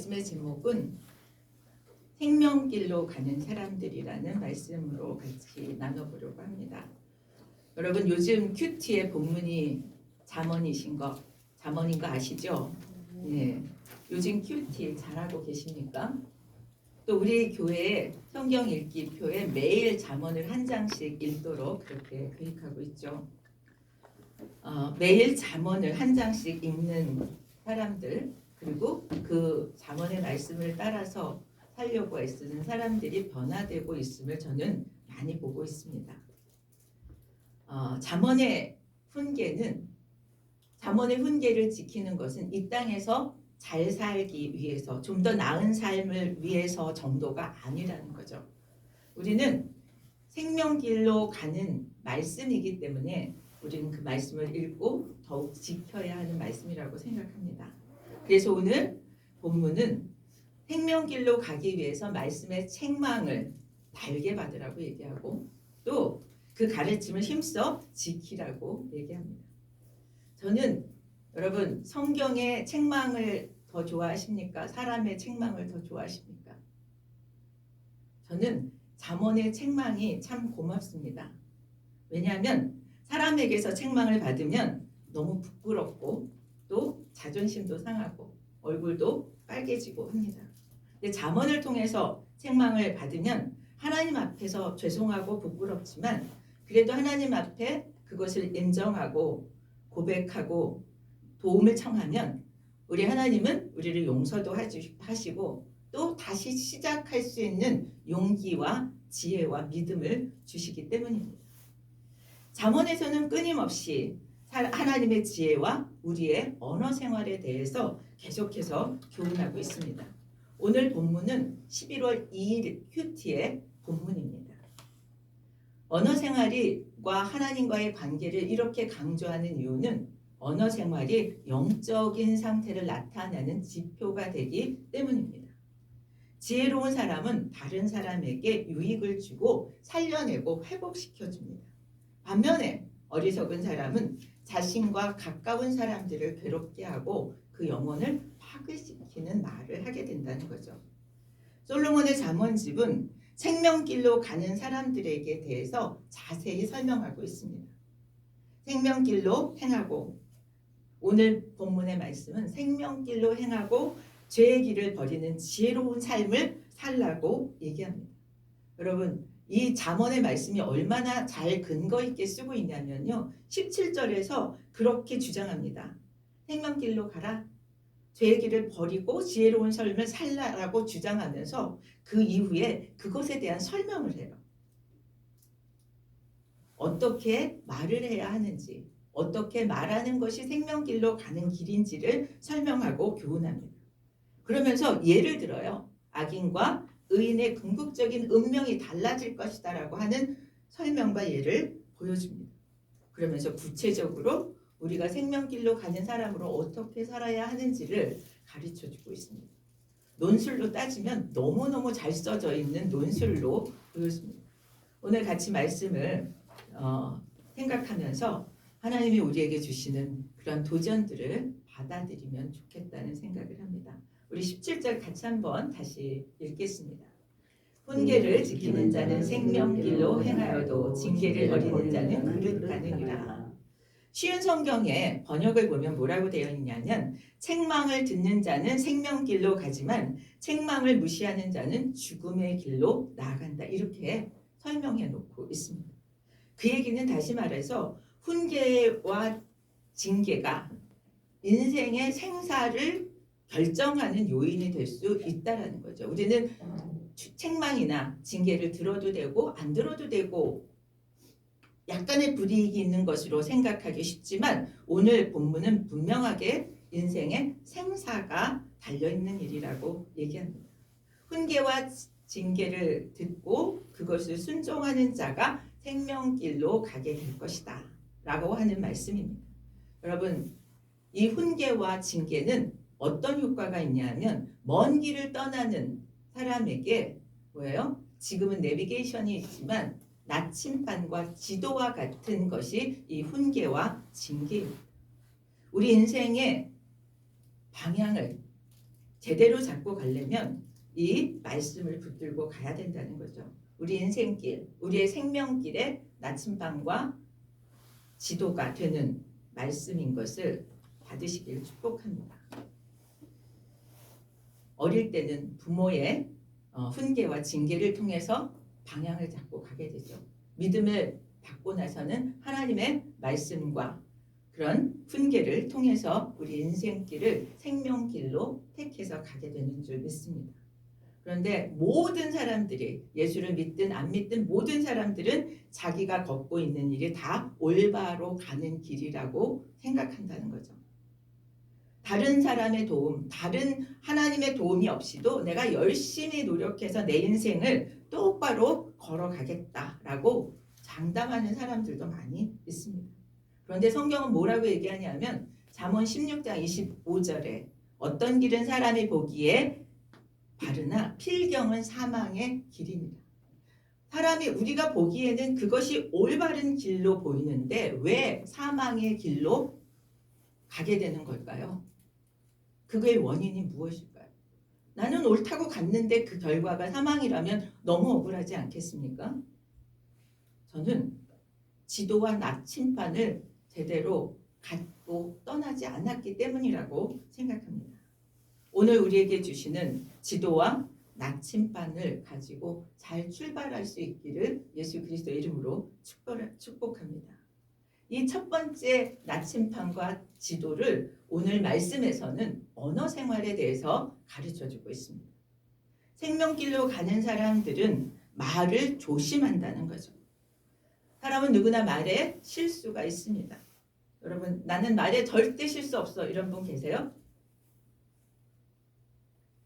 말씀의 제목은 생명길로 가는 사람들이라는 말씀으로 같이 나눠보려고 합니다. 여러분 요즘 큐티의 본문이 잠언인 거 아시죠? 네. 요즘 큐티 잘하고 계십니까? 또 우리 교회에 성경 읽기표에 매일 잠언을 한 장씩 읽도록 그렇게 계획하고 있죠. 매일 잠언을 한 장씩 읽는 사람들, 그리고 그 잠언의 말씀을 따라서 살려고 애쓰는 사람들이 변화되고 있음을 저는 많이 보고 있습니다. 잠언의 훈계를 지키는 것은 이 땅에서 잘 살기 위해서, 좀 더 나은 삶을 위해서 정도가 아니라는 거죠. 우리는 생명길로 가는 말씀이기 때문에 우리는 그 말씀을 읽고 더욱 지켜야 하는 말씀이라고 생각합니다. 그래서 오늘 본문은 생명길로 가기 위해서 말씀의 책망을 달게 받으라고 얘기하고 또 그 가르침을 힘써 지키라고 얘기합니다. 저는 여러분 성경의 책망을 더 좋아하십니까? 사람의 책망을 더 좋아하십니까? 저는 잠언의 책망이 참 고맙습니다. 왜냐하면 사람에게서 책망을 받으면 너무 부끄럽고 또 자존심도 상하고 얼굴도 빨개지고 합니다. 근데 잠언을 통해서 책망을 받으면 하나님 앞에서 죄송하고 부끄럽지만 그래도 하나님 앞에 그것을 인정하고 고백하고 도움을 청하면 우리 하나님은 우리를 용서도 하시고 또 다시 시작할 수 있는 용기와 지혜와 믿음을 주시기 때문입니다. 잠언에서는 끊임없이 하나님의 지혜와 우리의 언어 생활에 대해서 계속해서 교훈하고 있습니다. 오늘 본문은 11월 2일 큐티의 본문입니다. 언어 생활과 하나님과의 관계를 이렇게 강조하는 이유는 언어 생활이 영적인 상태를 나타내는 지표가 되기 때문입니다. 지혜로운 사람은 다른 사람에게 유익을 주고 살려내고 회복시켜줍니다. 반면에 어리석은 사람은 자신과 가까운 사람들을 괴롭게 하고 그 영혼을 파괴시키는 말을 하게 된다는 거죠. 솔로몬의 잠언집은 생명길로 가는 사람들에게 대해서 자세히 설명하고 있습니다. 생명길로 행하고, 오늘 본문의 말씀은 생명길로 행하고 죄의 길을 버리는 지혜로운 삶을 살라고 얘기합니다. 여러분 이 잠언의 말씀이 얼마나 잘 근거 있게 쓰고 있냐면요. 17절에서 그렇게 주장합니다. 생명길로 가라. 죄의 길을 버리고 지혜로운 삶을 살라라고 주장하면서 그 이후에 그것에 대한 설명을 해요. 어떻게 말을 해야 하는지, 어떻게 말하는 것이 생명길로 가는 길인지를 설명하고 교훈합니다. 그러면서 예를 들어요. 악인과 의인의 궁극적인 운명이 달라질 것이다 라고 하는 설명과 예를 보여줍니다. 그러면서 구체적으로 우리가 생명길로 가는 사람으로 어떻게 살아야 하는지를 가르쳐주고 있습니다. 논술로 따지면 너무너무 잘 써져 있는 논술로 보여줍니다. 오늘 같이 말씀을 생각하면서 하나님이 우리에게 주시는 그런 도전들을 받아들이면 좋겠다는 생각을 합니다. 우리 17절 같이 한번 다시 읽겠습니다. 훈계를 지키는 자는 생명길로 행하여도 징계를 버리는 자는 그릇하느니라. 쉬운 성경의 번역을 보면 뭐라고 되어 있냐면 책망을 듣는 자는 생명길로 가지만 책망을 무시하는 자는 죽음의 길로 나아간다. 이렇게 설명해 놓고 있습니다. 그 얘기는 다시 말해서 훈계와 징계가 인생의 생사를 결정하는 요인이 될 수 있다는 거죠. 우리는 책망이나 징계를 들어도 되고 안 들어도 되고 약간의 불이익이 있는 것으로 생각하기 쉽지만 오늘 본문은 분명하게 인생의 생사가 달려있는 일이라고 얘기합니다. 훈계와 징계를 듣고 그것을 순종하는 자가 생명길로 가게 될 것이다 라고 하는 말씀입니다. 여러분 이 훈계와 징계는 어떤 효과가 있냐면 먼 길을 떠나는 사람에게 뭐예요? 지금은 내비게이션이 있지만 나침반과 지도와 같은 것이 이 훈계와 징계입니다. 우리 인생의 방향을 제대로 잡고 가려면 이 말씀을 붙들고 가야 된다는 거죠. 우리 인생길, 우리의 생명길에 나침반과 지도가 되는 말씀인 것을 받으시길 축복합니다. 어릴 때는 부모의 훈계와 징계를 통해서 방향을 잡고 가게 되죠. 믿음을 받고 나서는 하나님의 말씀과 그런 훈계를 통해서 우리 인생길을 생명길로 택해서 가게 되는 줄 믿습니다. 그런데 모든 사람들이 예수를 믿든 안 믿든 모든 사람들은 자기가 걷고 있는 일이 다 올바로 가는 길이라고 생각한다는 거죠. 다른 사람의 도움, 다른 하나님의 도움이 없이도 내가 열심히 노력해서 내 인생을 똑바로 걸어가겠다라고 장담하는 사람들도 많이 있습니다. 그런데 성경은 뭐라고 얘기하냐면 잠언 16장 25절에 어떤 길은 사람이 보기에 바르나 필경은 사망의 길입니다. 사람이 우리가 보기에는 그것이 올바른 길로 보이는데 왜 사망의 길로 가게 되는 걸까요? 그거의 원인이 무엇일까요? 나는 옳다고 갔는데 그 결과가 사망이라면 너무 억울하지 않겠습니까? 저는 지도와 나침반을 제대로 갖고 떠나지 않았기 때문이라고 생각합니다. 오늘 우리에게 주시는 지도와 나침반을 가지고 잘 출발할 수 있기를 예수 그리스도의 이름으로 축복합니다. 이 첫 번째 나침반과 지도를 오늘 말씀에서는 언어 생활에 대해서 가르쳐주고 있습니다. 생명길로 가는 사람들은 말을 조심한다는 거죠. 사람은 누구나 말에 실수가 있습니다. 여러분, 나는 말에 절대 실수 없어 이런 분 계세요?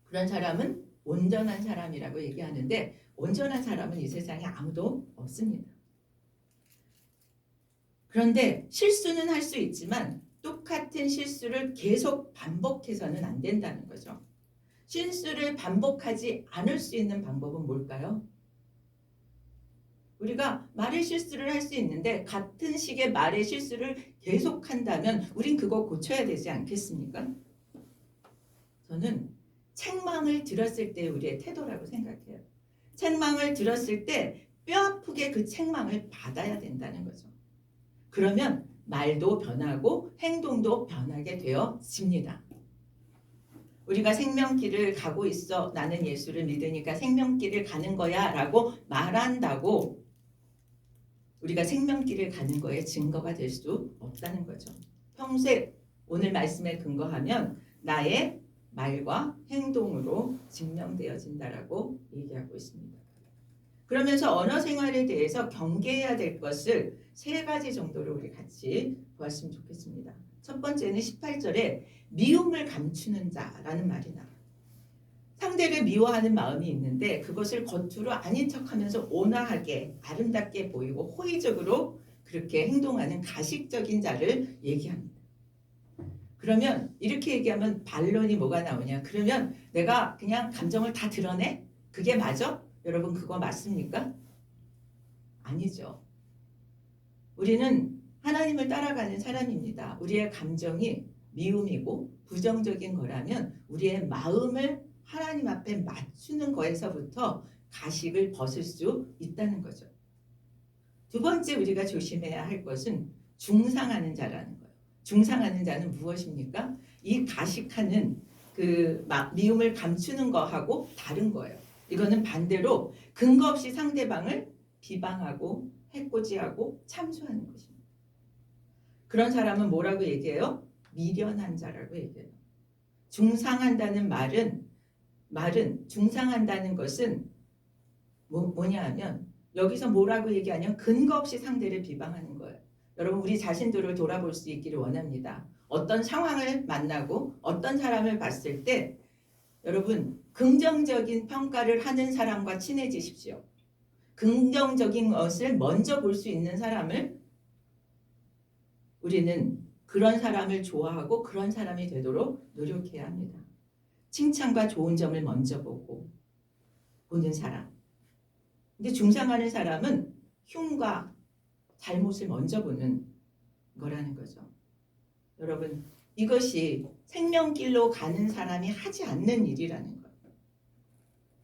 그런 사람은 온전한 사람이라고 얘기하는데 온전한 사람은 이 세상에 아무도 없습니다. 그런데 실수는 할 수 있지만 똑같은 실수를 계속 반복해서는 안 된다는 거죠. 실수를 반복하지 않을 수 있는 방법은 뭘까요? 우리가 말의 실수를 할 수 있는데 같은 식의 말의 실수를 계속한다면 우린 그거 고쳐야 되지 않겠습니까? 저는 책망을 들었을 때 우리의 태도라고 생각해요. 책망을 들었을 때 뼈아프게 그 책망을 받아야 된다는 거죠. 그러면 말도 변하고 행동도 변하게 되어집니다. 우리가 생명길을 가고 있어. 나는 예수를 믿으니까 생명길을 가는 거야 라고 말한다고 우리가 생명길을 가는 거에 증거가 될 수 없다는 거죠. 평소에 오늘 말씀에 근거하면 나의 말과 행동으로 증명되어진다라고 얘기하고 있습니다. 그러면서 언어 생활에 대해서 경계해야 될 것을 3가지 정도로 우리 같이 보았으면 좋겠습니다. 첫 번째는 18절에 미움을 감추는 자라는 말이 나와요. 상대를 미워하는 마음이 있는데 그것을 겉으로 아닌 척하면서 온화하게 아름답게 보이고 호의적으로 그렇게 행동하는 가식적인 자를 얘기합니다. 그러면 이렇게 얘기하면 반론이 뭐가 나오냐? 그러면 내가 그냥 감정을 다 드러내? 그게 맞아? 여러분 그거 맞습니까? 아니죠. 우리는 하나님을 따라가는 사람입니다. 우리의 감정이 미움이고 부정적인 거라면 우리의 마음을 하나님 앞에 맞추는 거에서부터 가식을 벗을 수 있다는 거죠. 두 번째 우리가 조심해야 할 것은 중상하는 자라는 거예요. 중상하는 자는 무엇입니까? 이 가식하는 그 미움을 감추는 거하고 다른 거예요. 이거는 반대로 근거 없이 상대방을 비방하고 해코지하고 참소하는 것입니다. 그런 사람은 뭐라고 얘기해요? 미련한 자라고 얘기해요. 중상한다는 말은 중상한다는 것은 뭐냐 하면 여기서 뭐라고 얘기하냐면 근거 없이 상대를 비방하는 거예요. 여러분 우리 자신들을 돌아볼 수 있기를 원합니다. 어떤 상황을 만나고 어떤 사람을 봤을 때 여러분 긍정적인 평가를 하는 사람과 친해지십시오. 긍정적인 것을 먼저 볼 수 있는 사람을 우리는 그런 사람을 좋아하고 그런 사람이 되도록 노력해야 합니다. 칭찬과 좋은 점을 먼저 보는 사람. 근데 중상하는 사람은 흉과 잘못을 먼저 보는 거라는 거죠. 여러분 이것이 생명길로 가는 사람이 하지 않는 일이라는 거예요.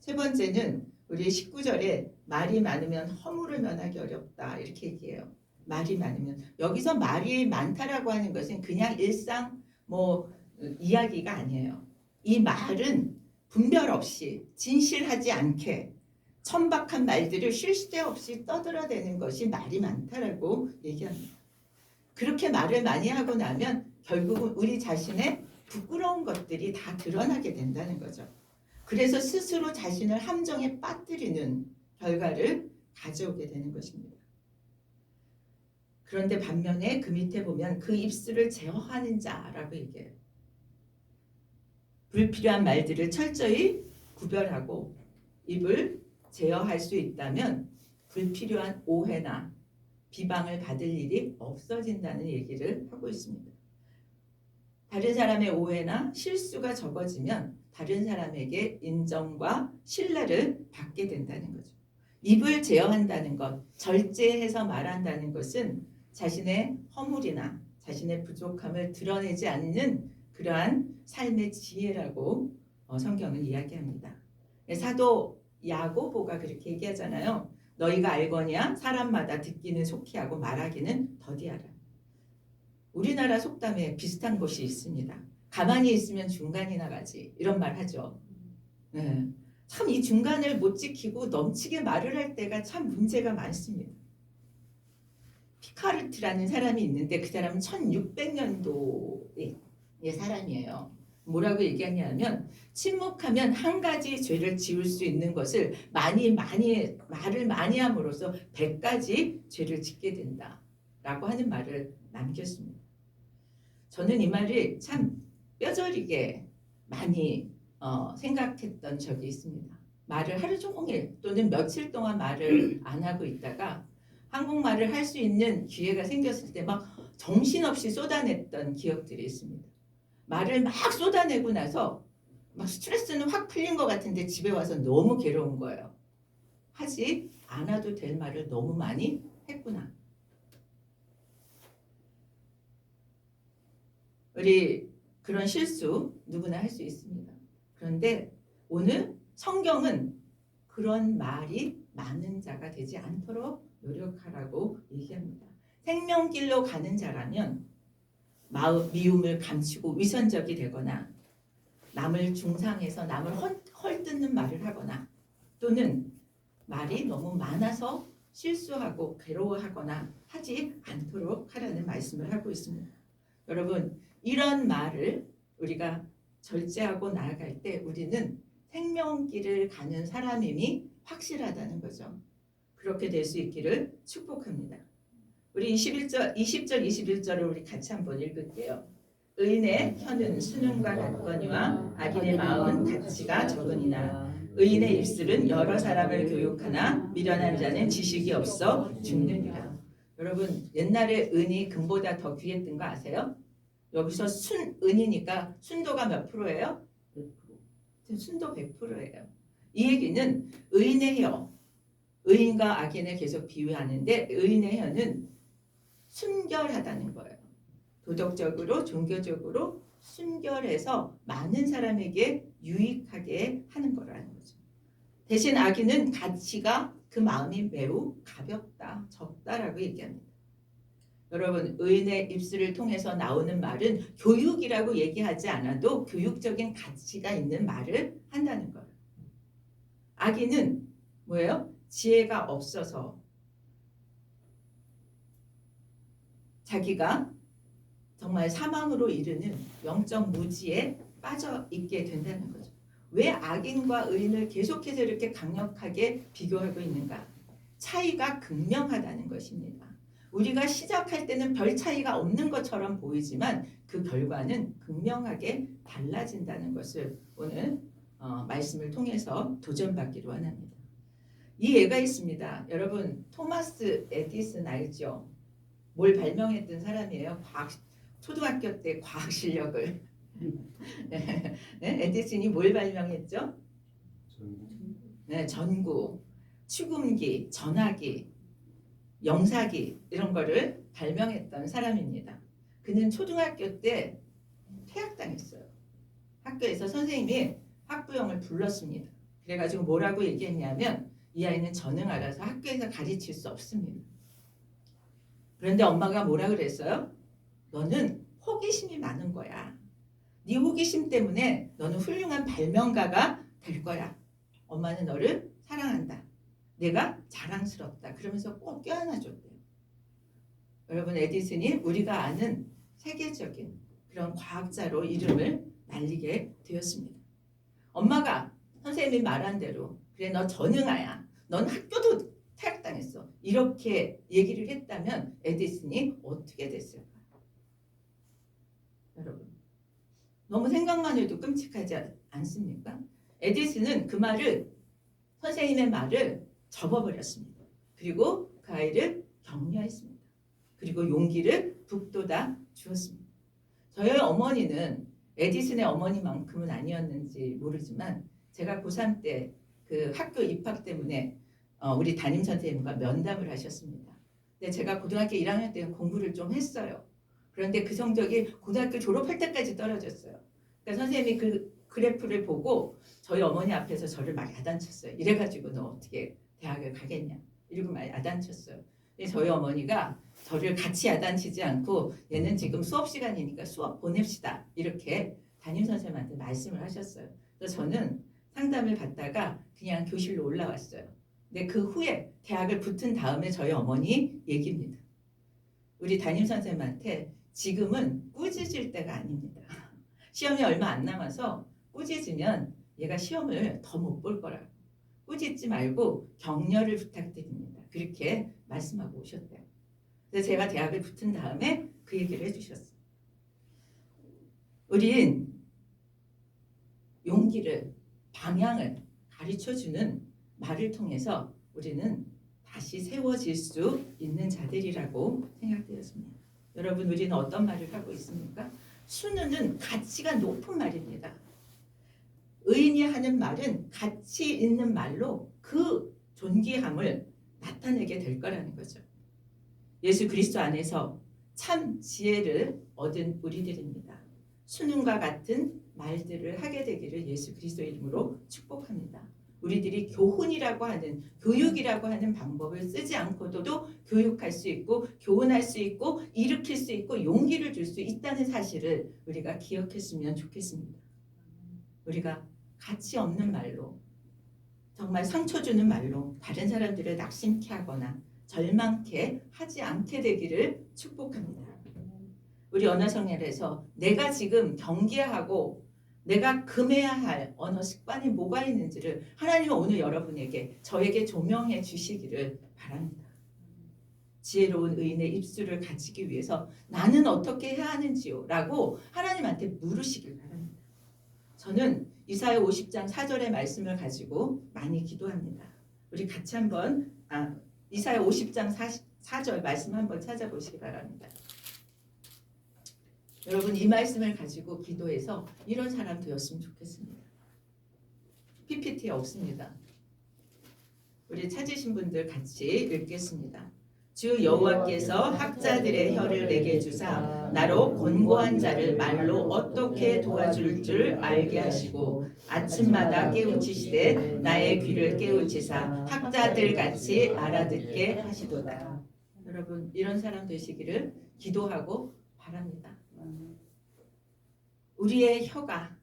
세 번째는 우리 19절에 말이 많으면 허물을 면하기 어렵다 이렇게 얘기해요. 말이 많으면 여기서 말이 많다라고 하는 것은 그냥 일상 이야기가 아니에요. 이 말은 분별 없이 진실하지 않게 천박한 말들을 쉴 새 없이 떠들어대는 것이 말이 많다라고 얘기합니다. 그렇게 말을 많이 하고 나면 결국은 우리 자신의 부끄러운 것들이 다 드러나게 된다는 거죠. 그래서 스스로 자신을 함정에 빠뜨리는 결과를 가져오게 되는 것입니다. 그런데 반면에 그 밑에 보면 그 입술을 제어하는 자라고 얘기해요. 불필요한 말들을 철저히 구별하고 입을 제어할 수 있다면 불필요한 오해나 비방을 받을 일이 없어진다는 얘기를 하고 있습니다. 다른 사람의 오해나 실수가 적어지면 다른 사람에게 인정과 신뢰를 받게 된다는 거죠. 입을 제어한다는 것, 절제해서 말한다는 것은 자신의 허물이나 자신의 부족함을 드러내지 않는 그러한 삶의 지혜라고 성경은 이야기합니다. 사도 야고보가 그렇게 얘기하잖아요. 너희가 알거냐 사람마다 듣기는 속히 하고 말하기는 더디하라. 우리나라 속담에 비슷한 것이 있습니다. 가만히 있으면 중간이나 가지 이런 말 하죠. 네. 참 이 중간을 못 지키고 넘치게 말을 할 때가 참 문제가 많습니다. 피카르트라는 사람이 있는데 그 사람은 1600년도의 사람이에요. 뭐라고 얘기하냐면 침묵하면 한 가지 죄를 지을 수 있는 것을 말을 많이 함으로써 100가지 죄를 짓게 된다라고 하는 말을 남겼습니다. 저는 이 말을 참 뼈저리게 많이 생각했던 적이 있습니다. 말을 하루 종일 또는 며칠 동안 말을 안 하고 있다가 한국말을 할 수 있는 기회가 생겼을 때 막 정신없이 쏟아냈던 기억들이 있습니다. 말을 막 쏟아내고 나서 막 스트레스는 확 풀린 것 같은데 집에 와서 너무 괴로운 거예요. 하지 않아도 될 말을 너무 많이 했구나. 우리 그런 실수 누구나 할 수 있습니다. 그런데 오늘 성경은 그런 말이 많은 자가 되지 않도록 노력하라고 얘기합니다. 생명길로 가는 자라면 미움을 감추고 위선적이 되거나 남을 중상해서 남을 헐뜯는 말을 하거나 또는 말이 너무 많아서 실수하고 괴로워하거나 하지 않도록 하라는 말씀을 하고 있습니다. 여러분 이런 말을 우리가 절제하고 나아갈 때 우리는 생명길을 가는 사람임이 확실하다는 거죠. 그렇게 될 수 있기를 축복합니다. 우리 20절 21절을 우리 같이 한번 읽을게요. 의인의 혀는 수능과 같거니와 악인의 마음은 가치가 적으니나 의인의 입술은 여러 사람을 교육하나 미련한 자는 지식이 없어 죽느니라. 여러분 옛날에 은이 금보다 더 귀했던 거 아세요? 여기서 은이니까 순도가 몇 프로예요? 100%. 순도 100%예요. 이 얘기는 의인의 혀, 의인과 악인을 계속 비유하는데 의인의 혀는 순결하다는 거예요. 도덕적으로 종교적으로 순결해서 많은 사람에게 유익하게 하는 거라는 거죠. 대신 악인은 가치가 그 마음이 매우 가볍다, 적다라고 얘기합니다. 여러분 의인의 입술을 통해서 나오는 말은 교육이라고 얘기하지 않아도 교육적인 가치가 있는 말을 한다는 거예요. 악인은 뭐예요? 지혜가 없어서 자기가 정말 사망으로 이르는 영적 무지에 빠져 있게 된다는 거죠. 왜 악인과 의인을 계속해서 이렇게 강력하게 비교하고 있는가? 차이가 극명하다는 것입니다. 우리가 시작할 때는 별 차이가 없는 것처럼 보이지만 그 결과는 극명하게 달라진다는 것을 오늘 말씀을 통해서 도전받기로 원합니다. 이 예가 있습니다. 여러분 토마스 에디슨 알죠? 뭘 발명했던 사람이에요. 초등학교 때 과학 실력을 네, 에디슨이 뭘 발명했죠? 네, 전구, 축음기, 전화기, 영사기 이런 거를 발명했던 사람입니다. 그는 초등학교 때 퇴학당했어요. 학교에서 선생님이 학부형을 불렀습니다. 그래가지고 뭐라고 얘기했냐면 이 아이는 전응아라서 학교에서 가르칠 수 없습니다. 그런데 엄마가 뭐라 그랬어요? 너는 호기심이 많은 거야. 네 호기심 때문에 너는 훌륭한 발명가가 될 거야. 엄마는 너를 사랑한다. 내가 자랑스럽다. 그러면서 꼭 껴안아줬대요. 여러분, 에디슨이 우리가 아는 세계적인 그런 과학자로 이름을 날리게 되었습니다. 엄마가 선생님이 말한 대로 그래 너 전응아야. 넌 학교도 퇴학당했어. 이렇게 얘기를 했다면 에디슨이 어떻게 됐을까? 여러분, 너무 생각만 해도 끔찍하지 않습니까? 에디슨은 그 말을 선생님의 말을 접어버렸습니다. 그리고 그 아이를 격려했습니다. 그리고 용기를 북돋아 주었습니다. 저희 어머니는 에디슨의 어머니만큼은 아니었는지 모르지만 제가 고3 때 그 학교 입학 때문에 우리 담임 선생님과 면담을 하셨습니다. 근데 제가 고등학교 1학년 때 공부를 좀 했어요. 그런데 그 성적이 고등학교 졸업할 때까지 떨어졌어요. 그러니까 선생님이 그 그래프를 보고 저희 어머니 앞에서 저를 막 야단쳤어요. 이래가지고 너 어떻게 대학을 가겠냐. 이러고 막 야단쳤어요. 근데 저희 어머니가 저를 같이 야단치지 않고 얘는 지금 수업 시간이니까 수업 보냅시다. 이렇게 담임 선생님한테 말씀을 하셨어요. 그래서 저는 상담을 받다가 그냥 교실로 올라왔어요. 근데 그 후에 대학을 붙은 다음에 저희 어머니 얘기입니다. 우리 담임 선생님한테 지금은 꾸짖을 때가 아닙니다. 시험이 얼마 안 남아서 꾸짖으면 얘가 시험을 더 못 볼 거라고. 꾸짖지 말고 격려를 부탁드립니다. 그렇게 말씀하고 오셨대요. 그래서 제가 대학을 붙은 다음에 그 얘기를 해주셨어요. 우린 용기를, 방향을 가르쳐주는 말을 통해서 우리는 다시 세워질 수 있는 자들이라고 생각되었습니다. 여러분, 우리는 어떤 말을 하고 있습니까? 순우는 가치가 높은 말입니다. 의인이 하는 말은 가치 있는 말로 그 존귀함을 나타내게 될 거라는 거죠. 예수 그리스도 안에서 참 지혜를 얻은 우리들입니다. 순응과 같은 말들을 하게 되기를 예수 그리스도 이름으로 축복합니다. 우리들이 교훈이라고 하는, 교육이라고 하는 방법을 쓰지 않고도 교육할 수 있고 교훈할 수 있고 일으킬 수 있고 용기를 줄 수 있다는 사실을 우리가 기억했으면 좋겠습니다. 우리가 가치 없는 말로, 정말 상처 주는 말로 다른 사람들을 낙심케 하거나 절망케 하지 않게 되기를 축복합니다. 우리 언어성찰에서 내가 지금 경계하고 내가 금해야 할 언어 습관이 뭐가 있는지를 하나님은 오늘 여러분에게, 저에게 조명해 주시기를 바랍니다. 지혜로운 의인의 입술을 가지기 위해서 나는 어떻게 해야 하는지요? 라고 하나님한테 물으시길 바랍니다. 저는 이사야 50장 4절의 말씀을 가지고 많이 기도합니다. 우리 같이 한번 이사야 50장 4절 말씀 한번 찾아보시기 바랍니다. 여러분, 이 말씀을 가지고 기도해서 이런 사람 되었으면 좋겠습니다. PPT에 없습니다. 우리 찾으신 분들 같이 읽겠습니다. 주 여호와께서 학자들의 혀를 내게 주사 나로 곤고한 자를 말로 어떻게 도와줄 줄 알게 하시고 아침마다 깨우치시되 나의 귀를 깨우치사 학자들 같이 알아듣게 하시도다. 여러분, 이런 사람 되시기를 기도하고 바랍니다. 우리의 혀가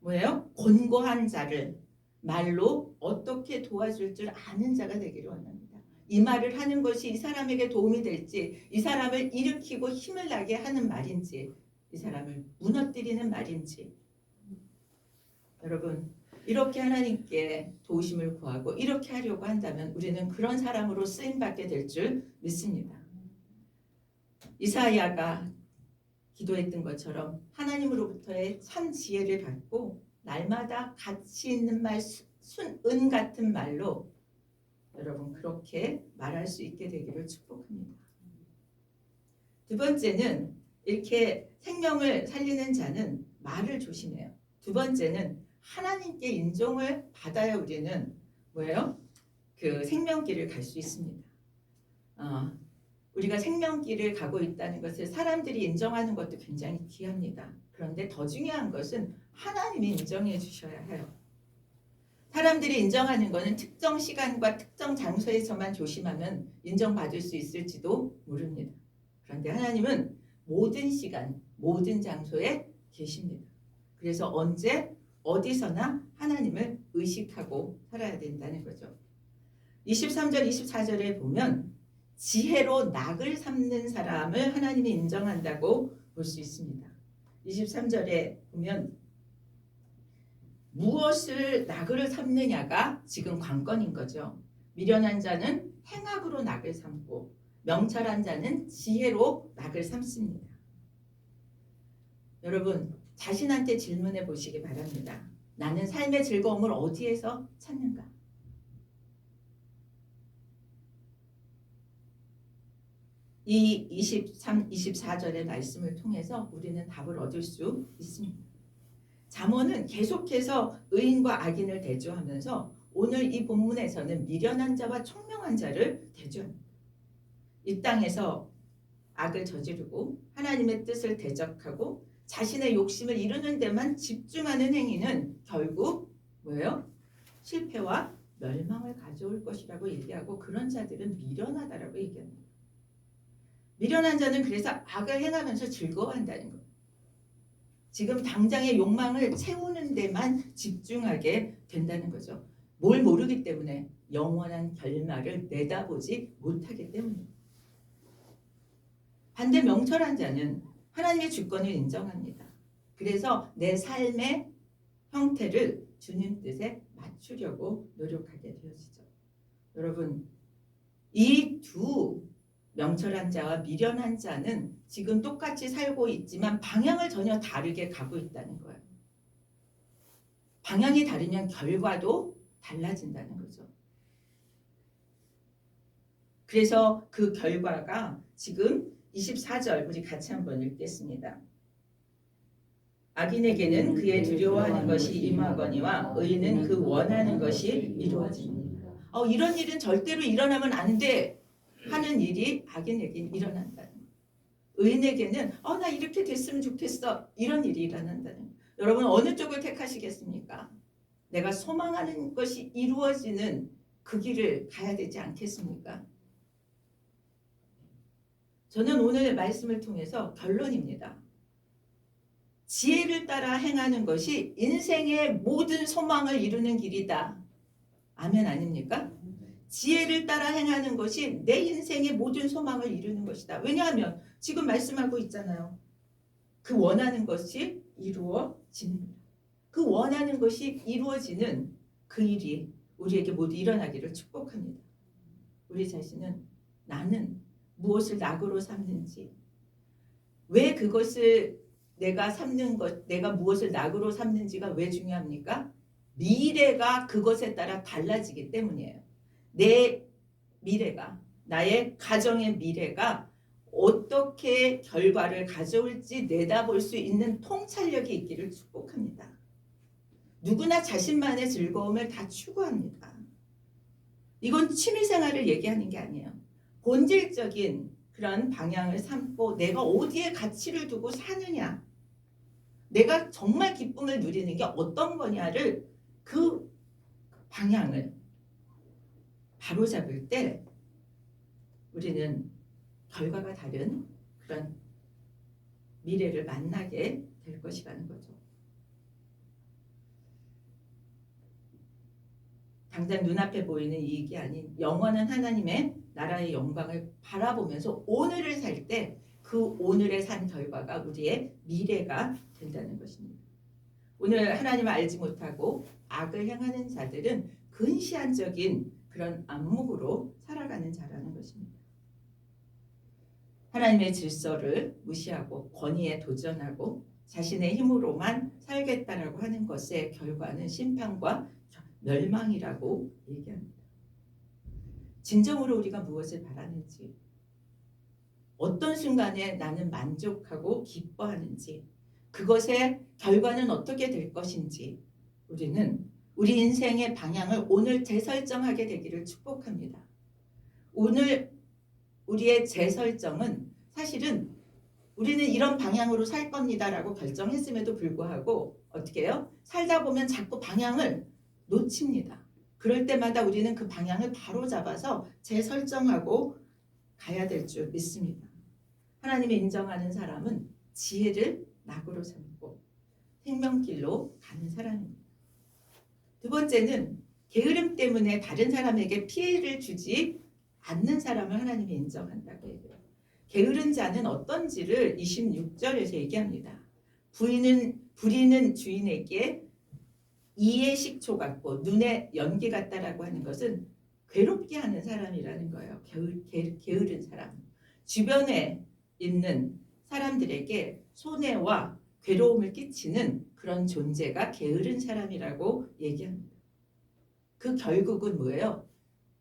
뭐예요? 곤고한 자를 말로 어떻게 도와줄 줄 아는 자가 되기를 원합니다. 이 말을 하는 것이 이 사람에게 도움이 될지, 이 사람을 일으키고 힘을 나게 하는 말인지, 이 사람을 무너뜨리는 말인지. 여러분, 이렇게 하나님께 도우심을 구하고 이렇게 하려고 한다면 우리는 그런 사람으로 쓰임받게 될 줄 믿습니다. 이사야가 기도했던 것처럼 하나님으로부터의 참 지혜를 받고 날마다 가치 있는 말, 순은 같은 말로 여러분 그렇게 말할 수 있게 되기를 축복합니다. 두 번째는 이렇게 생명을 살리는 자는 말을 조심해요. 두 번째는 하나님께 인정을 받아야 우리는 뭐예요? 그 생명길을 갈 수 있습니다. 우리가 생명길을 가고 있다는 것을 사람들이 인정하는 것도 굉장히 귀합니다. 그런데 더 중요한 것은 하나님이 인정해 주셔야 해요. 사람들이 인정하는 것은 특정 시간과 특정 장소에서만 조심하면 인정받을 수 있을지도 모릅니다. 그런데 하나님은 모든 시간, 모든 장소에 계십니다. 그래서 언제 어디서나 하나님을 의식하고 살아야 된다는 거죠. 23절, 24절에 보면 지혜로 낙을 삼는 사람을 하나님이 인정한다고 볼 수 있습니다. 23절에 보면 무엇을 낙을 삼느냐가 지금 관건인 거죠. 미련한 자는 행악으로 낙을 삼고 명철한 자는 지혜로 낙을 삼습니다. 여러분 자신한테 질문해 보시기 바랍니다. 나는 삶의 즐거움을 어디에서 찾는가? 이 23, 24절의 말씀을 통해서 우리는 답을 얻을 수 있습니다. 잠언은 계속해서 의인과 악인을 대조하면서 오늘 이 본문에서는 미련한 자와 총명한 자를 대조합니다. 이 땅에서 악을 저지르고 하나님의 뜻을 대적하고 자신의 욕심을 이루는 데만 집중하는 행위는 결국 뭐예요? 실패와 멸망을 가져올 것이라고 얘기하고 그런 자들은 미련하다라고 얘기합니다. 미련한 자는 그래서 악을 행하면서 즐거워한다는 거예요. 지금 당장의 욕망을 채우는 데만 집중하게 된다는 거죠. 뭘 모르기 때문에 영원한 결말을 내다보지 못하기 때문입니다. 반대 명철한 자는 하나님의 주권을 인정합니다. 그래서 내 삶의 형태를 주님 뜻에 맞추려고 노력하게 되어지죠. 여러분, 이 두 명철한 자와 미련한 자는 지금 똑같이 살고 있지만 방향을 전혀 다르게 가고 있다는 거예요. 방향이 다르면 결과도 달라진다는 거죠. 그래서 그 결과가 지금 24절 우리 같이 한번 읽겠습니다. 악인에게는 그의 두려워하는 것이 임하거니와 의인은 그 원하는 것이 이루어집니다. 이런 일은 절대로 일어나면 안 돼 하는 일이 악인에게는 일어난다는 거예요. 의인에게는 나 이렇게 됐으면 좋겠어 이런 일이 일어난다는 거예요. 여러분 어느 쪽을 택하시겠습니까? 내가 소망하는 것이 이루어지는 그 길을 가야 되지 않겠습니까? 저는 오늘 말씀을 통해서 결론입니다. 지혜를 따라 행하는 것이 인생의 모든 소망을 이루는 길이다. 아멘 아닙니까? 지혜를 따라 행하는 것이 내 인생의 모든 소망을 이루는 것이다. 왜냐하면 지금 말씀하고 있잖아요. 그 원하는 것이 이루어집니다. 그 원하는 것이 이루어지는 그 일이 우리에게 모두 일어나기를 축복합니다. 우리 자신은 나는 무엇을 낙으로 삼는지, 왜 그것을 내가 삼는 것, 내가 무엇을 낙으로 삼는지가 왜 중요합니까? 미래가 그것에 따라 달라지기 때문이에요. 내 미래가, 나의 가정의 미래가 어떻게 결과를 가져올지 내다볼 수 있는 통찰력이 있기를 축복합니다. 누구나 자신만의 즐거움을 다 추구합니다. 이건 취미생활을 얘기하는 게 아니에요. 본질적인 그런 방향을 삼고 내가 어디에 가치를 두고 사느냐, 내가 정말 기쁨을 누리는 게 어떤 거냐를 그 방향을 바로잡을 때 우리는 결과가 다른 그런 미래를 만나게 될 것이라는 거죠. 당장 눈앞에 보이는 이익이 아닌 영원한 하나님의 나라의 영광을 바라보면서 오늘을 살 때 그 오늘의 산 결과가 우리의 미래가 된다는 것입니다. 오늘 하나님을 알지 못하고 악을 행하는 자들은 근시안적인 그런 안목으로 살아가는 자라는 것입니다. 하나님의 질서를 무시하고 권위에 도전하고 자신의 힘으로만 살겠다라고 하는 것의 결과는 심판과 멸망이라고 얘기합니다. 진정으로 우리가 무엇을 바라는지, 어떤 순간에 나는 만족하고 기뻐하는지, 그것의 결과는 어떻게 될 것인지 우리는 우리 인생의 방향을 오늘 재설정하게 되기를 축복합니다. 오늘 우리의 재설정은 사실은 우리는 이런 방향으로 살 겁니다라고 결정했음에도 불구하고 어떻게 해요? 살다 보면 자꾸 방향을 놓칩니다. 그럴 때마다 우리는 그 방향을 바로 잡아서 재설정하고 가야 될 줄 믿습니다. 하나님이 인정하는 사람은 지혜를 낙으로 삼고 생명길로 가는 사람입니다. 두 번째는 게으름 때문에 다른 사람에게 피해를 주지 않는 사람을 하나님이 인정한다고 해요. 게으른 자는 어떤지를 26절에서 얘기합니다. 부리는 주인에게 이의 식초 같고 눈의 연기 같다라고 하는 것은 괴롭게 하는 사람이라는 거예요. 게으른 사람. 주변에 있는 사람들에게 손해와 괴로움을 끼치는 그런 존재가 게으른 사람이라고 얘기합니다. 그 결국은 뭐예요?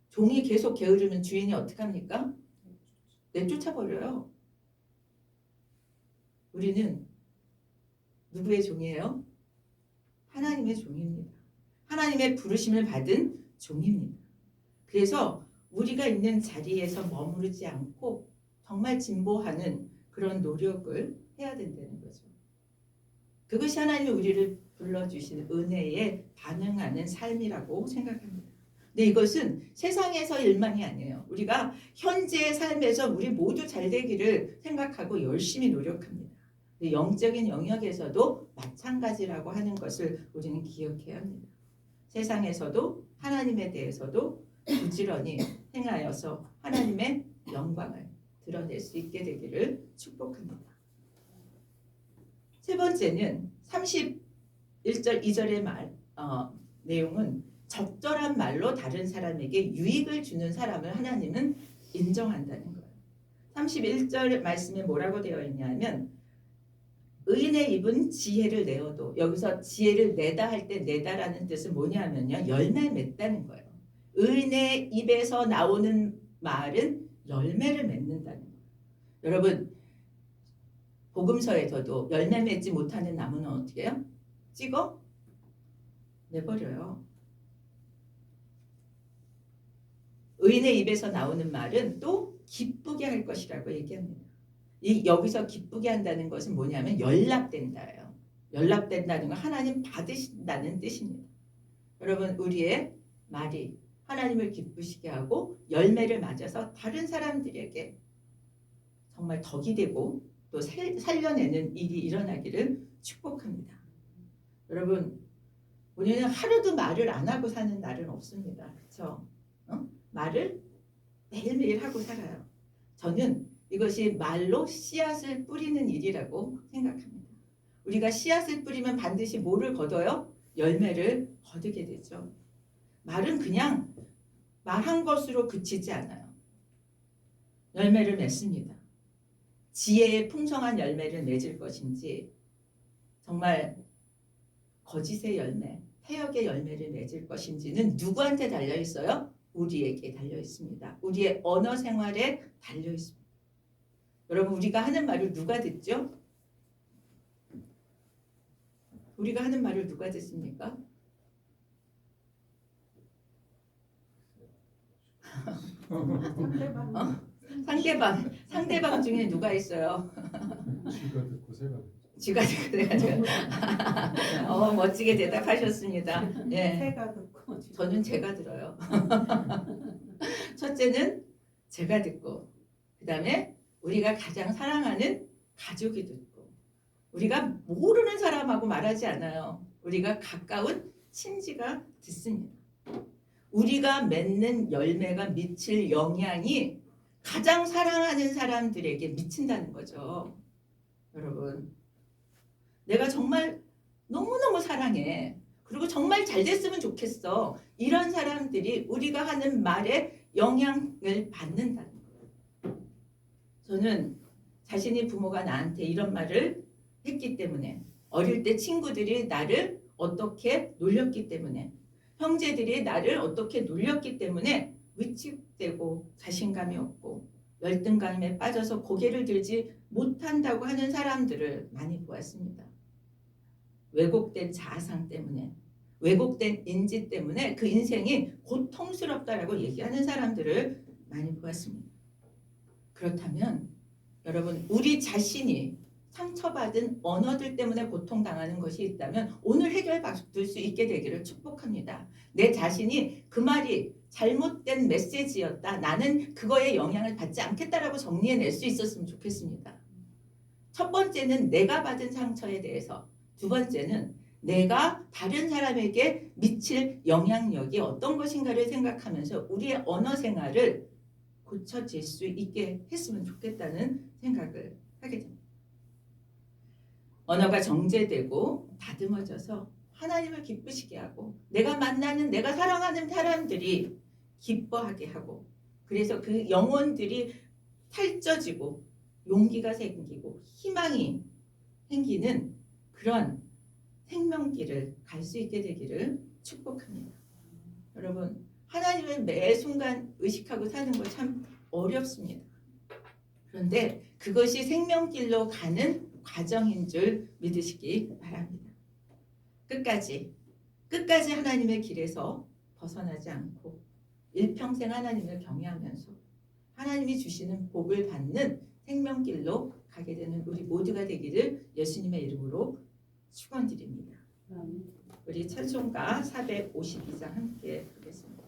종이 계속 게으르면 주인이 어떻게 합니까? 내쫓아버려요. 우리는 누구의 종이에요? 하나님의 종입니다. 하나님의 부르심을 받은 종입니다. 그래서 우리가 있는 자리에서 머무르지 않고 정말 진보하는 그런 노력을 해야 된다는 거죠. 그것이 하나님이 우리를 불러주신 은혜에 반응하는 삶이라고 생각합니다. 근데 이것은 세상에서 일만이 아니에요. 우리가 현재의 삶에서 우리 모두 잘 되기를 생각하고 열심히 노력합니다. 영적인 영역에서도 마찬가지라고 하는 것을 우리는 기억해야 합니다. 세상에서도 하나님에 대해서도 부지런히 행하여서 하나님의 영광을 드러낼 수 있게 되기를 축복합니다. 세 번째는 31절 2절의 내용은 적절한 말로 다른 사람에게 유익을 주는 사람을 하나님은 인정한다는 거예요. 31절 말씀에 뭐라고 되어 있냐면 의인의 입은 지혜를 내어도, 여기서 지혜를 내다 할 때 내다라는 뜻은 뭐냐면요, 열매 맺다는 거예요. 의인의 입에서 나오는 말은 열매를 맺는다는 거예요. 여러분, 복음서에서도 열매 맺지 못하는 나무는 어떻게 해요? 찍어 내버려요. 의인의 입에서 나오는 말은 또 기쁘게 할 것이라고 얘기합니다. 여기서 기쁘게 한다는 것은 뭐냐면 연락된다예요. 연락된다는 건 하나님 받으신다는 뜻입니다. 여러분, 우리의 말이 하나님을 기쁘시게 하고 열매를 맞아서 다른 사람들에게 정말 덕이 되고 또 살려내는 일이 일어나기를 축복합니다. 여러분, 우리는 하루도 말을 안 하고 사는 날은 없습니다. 그렇죠? 말을 매일매일 하고 살아요. 저는 이것이 말로 씨앗을 뿌리는 일이라고 생각합니다. 우리가 씨앗을 뿌리면 반드시 뭐를 거둬요? 열매를 거두게 되죠. 말은 그냥 말한 것으로 그치지 않아요. 열매를 맺습니다. 지혜의 풍성한 열매를 맺을 것인지 정말 거짓의 열매, 태역의 열매를 맺을 것인지는 누구한테 달려 있어요? 우리에게 달려 있습니다. 우리의 언어 생활에 달려 있습니다. 여러분, 우리가 하는 말을 누가 듣죠? 우리가 하는 말을 누가 듣습니까? 상대방 중에 누가 있어요? 쥐가 듣고 새가 듣고. 쥐가 듣고 내가 듣고. 멋지게 대답하셨습니다. 예. 새가 듣고 저는 제가 들어요. 첫째는 제가 듣고, 그 다음에 우리가 가장 사랑하는 가족이 듣고, 우리가 모르는 사람하고 말하지 않아요. 우리가 가까운 친지가 듣습니다. 우리가 맺는 열매가 미칠 영향이 가장 사랑하는 사람들에게 미친다는 거죠. 여러분, 내가 정말 너무너무 사랑해. 그리고 정말 잘 됐으면 좋겠어. 이런 사람들이 우리가 하는 말에 영향을 받는다는 거예요. 저는 자신이 부모가 나한테 이런 말을 했기 때문에, 어릴 때 친구들이 나를 어떻게 놀렸기 때문에, 형제들이 나를 어떻게 놀렸기 때문에 위축되고 자신감이 없고 열등감에 빠져서 고개를 들지 못한다고 하는 사람들을 많이 보았습니다. 왜곡된 자아상 때문에, 왜곡된 인지 때문에 그 인생이 고통스럽다라고 얘기하는 사람들을 많이 보았습니다. 그렇다면 여러분 우리 자신이 상처받은 언어들 때문에 고통당하는 것이 있다면 오늘 해결받을 수 있게 되기를 축복합니다. 내 자신이 그 말이 잘못된 메시지였다. 나는 그거에 영향을 받지 않겠다라고 정리해낼 수 있었으면 좋겠습니다. 첫 번째는 내가 받은 상처에 대해서, 두 번째는 내가 다른 사람에게 미칠 영향력이 어떤 것인가를 생각하면서 우리의 언어 생활을 고쳐질 수 있게 했으면 좋겠다는 생각을 하게 됩니다. 언어가 정제되고 다듬어져서 하나님을 기쁘시게 하고 내가 만나는 내가 사랑하는 사람들이 기뻐하게 하고 그래서 그 영혼들이 탈져지고 용기가 생기고 희망이 생기는 그런 생명길을 갈 수 있게 되기를 축복합니다. 여러분 하나님을 매 순간 의식하고 사는 거 참 어렵습니다. 그런데 그것이 생명길로 가는 과정인 줄 믿으시기 바랍니다. 끝까지 하나님의 길에서 벗어나지 않고 일평생 하나님을 경외하면서 하나님이 주시는 복을 받는 생명길로 가게 되는 우리 모두가 되기를 예수님의 이름으로 축원드립니다. 우리 찬송가 452장 함께 부르겠습니다.